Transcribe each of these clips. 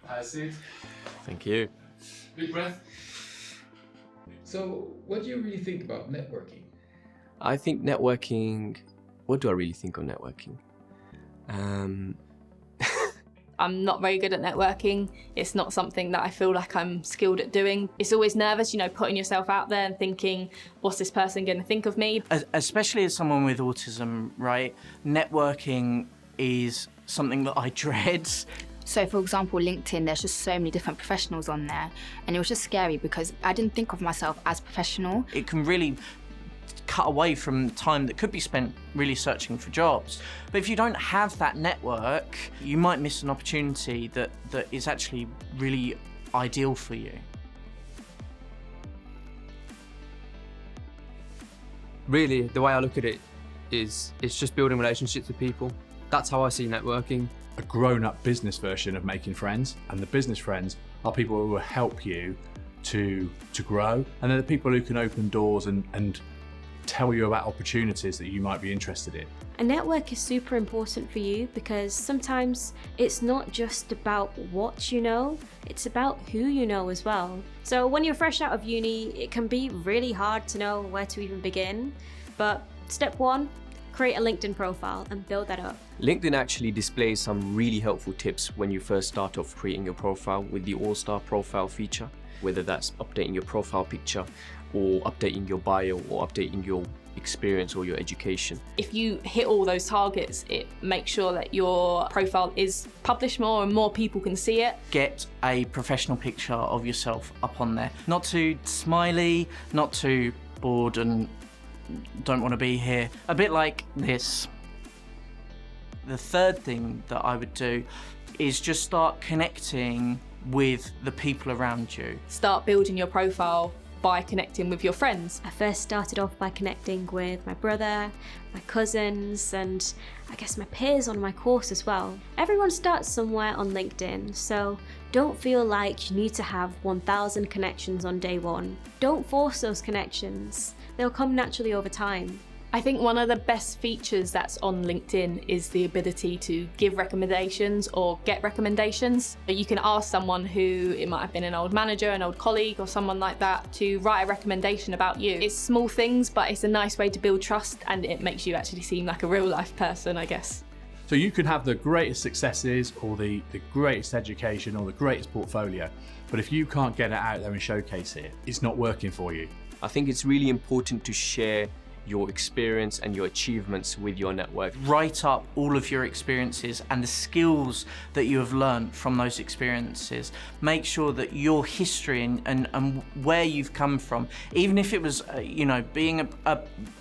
Has it. Thank you. Big breath. So, what do you really think about networking? I think networking, what do I really think of networking? I'm not very good at networking. It's not something that I feel like I'm skilled at doing. It's always nervous, putting yourself out there and thinking, what's this person going to think of me? Especially as someone with autism, right? Networking is something that I dread. So for example, LinkedIn, there's just so many different professionals on there, and it was just scary because I didn't think of myself as professional. It can really cut away from time that could be spent really searching for jobs. But if you don't have that network, you might miss an opportunity that is actually really ideal for you. Really, the way I look at it is it's just building relationships with people. That's how I see networking. A grown-up business version of making friends, and the business friends are people who will help you to grow, and they're the people who can open doors and tell you about opportunities that you might be interested in. A network is super important for you because sometimes it's not just about what you know, it's about who you know as well. So when you're fresh out of uni, it can be really hard to know where to even begin. But step one, create a LinkedIn profile and build that up. LinkedIn actually displays some really helpful tips when you first start off creating your profile with the All-Star profile feature, whether that's updating your profile picture or updating your bio or updating your experience or your education. If you hit all those targets, it makes sure that your profile is published more and more people can see it. Get a professional picture of yourself up on there. Not too smiley, not too bored and don't want to be here. A bit like this. The third thing that I would do is just start connecting with the people around you. Start building your profile by connecting with your friends. I first started off by connecting with my brother, my cousins, and I guess my peers on my course as well. Everyone starts somewhere on LinkedIn, so don't feel like you need to have 1,000 connections on day one. Don't force those connections. They'll come naturally over time. I think one of the best features that's on LinkedIn is the ability to give recommendations or get recommendations. You can ask someone who, it might have been an old manager, an old colleague or someone like that, to write a recommendation about you. It's small things, but it's a nice way to build trust and it makes you actually seem like a real life person, I guess. So you can have the greatest successes or the greatest education or the greatest portfolio, but if you can't get it out there and showcase it, it's not working for you. I think it's really important to share your experience and your achievements with your network. Write up all of your experiences and the skills that you have learned from those experiences. Make sure that your history and where you've come from, even if it was, being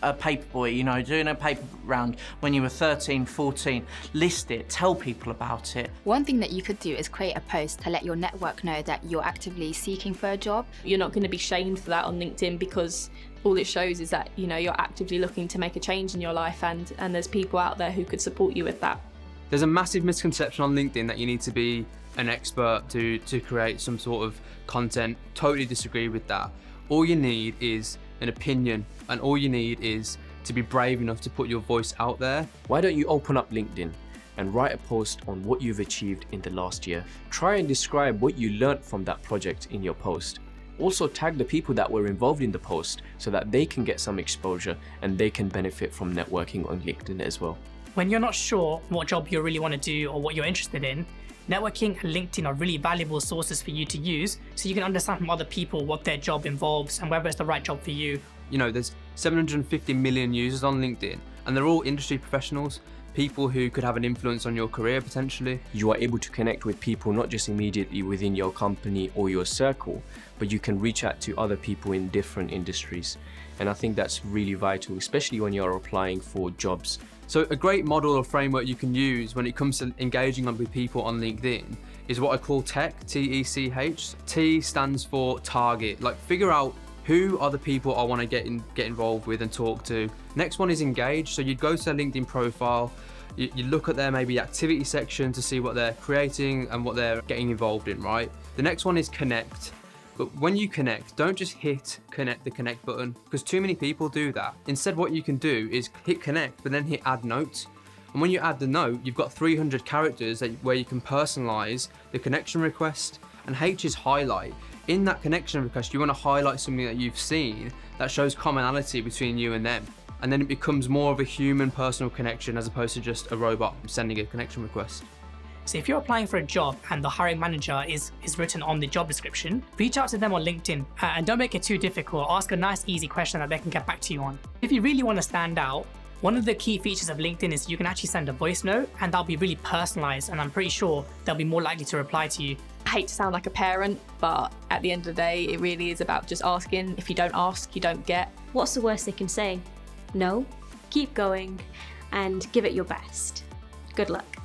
a paper boy, doing a paper round when you were 13, 14, list it, tell people about it. One thing that you could do is create a post to let your network know that you're actively seeking for a job. You're not going to be shamed for that on LinkedIn because all it shows is that you're actively looking to make a change in your life and there's people out there who could support you with that. There's a massive misconception on LinkedIn that you need to be an expert to create some sort of content. Totally disagree with that. All you need is an opinion and all you need is to be brave enough to put your voice out there. Why don't you open up LinkedIn and write a post on what you've achieved in the last year? Try and describe what you learned from that project in your post. Also tag the people that were involved in the post so that they can get some exposure and they can benefit from networking on LinkedIn as well. When you're not sure what job you really want to do or what you're interested in, networking and LinkedIn are really valuable sources for you to use so you can understand from other people what their job involves and whether it's the right job for you. There's 750 million users on LinkedIn and they're all industry professionals, people who could have an influence on your career potentially. You are able to connect with people not just immediately within your company or your circle, but you can reach out to other people in different industries. And I think that's really vital, especially when you're applying for jobs. So a great model or framework you can use when it comes to engaging with people on LinkedIn is what I call TECH, T-E-C-H. T stands for target, like figure out who are the people I want to get involved with and talk to. Next one is engage. So you'd go to their LinkedIn profile, you look at their maybe activity section to see what they're creating and what they're getting involved in, right? The next one is connect. But when you connect, don't just hit the connect button because too many people do that. Instead, what you can do is hit connect, but then hit add notes. And when you add the note, you've got 300 characters where you can personalize the connection request. And H is highlight. In that connection request, you want to highlight something that you've seen that shows commonality between you and them. And then it becomes more of a human personal connection as opposed to just a robot sending a connection request. So if you're applying for a job and the hiring manager is written on the job description, reach out to them on LinkedIn and don't make it too difficult. Ask a nice, easy question that they can get back to you on. If you really want to stand out, one of the key features of LinkedIn is you can actually send a voice note and that'll be really personalized, and I'm pretty sure they'll be more likely to reply to you. I hate to sound like a parent, but at the end of the day, it really is about just asking. If you don't ask, you don't get. What's the worst they can say? No? Keep going and give it your best. Good luck.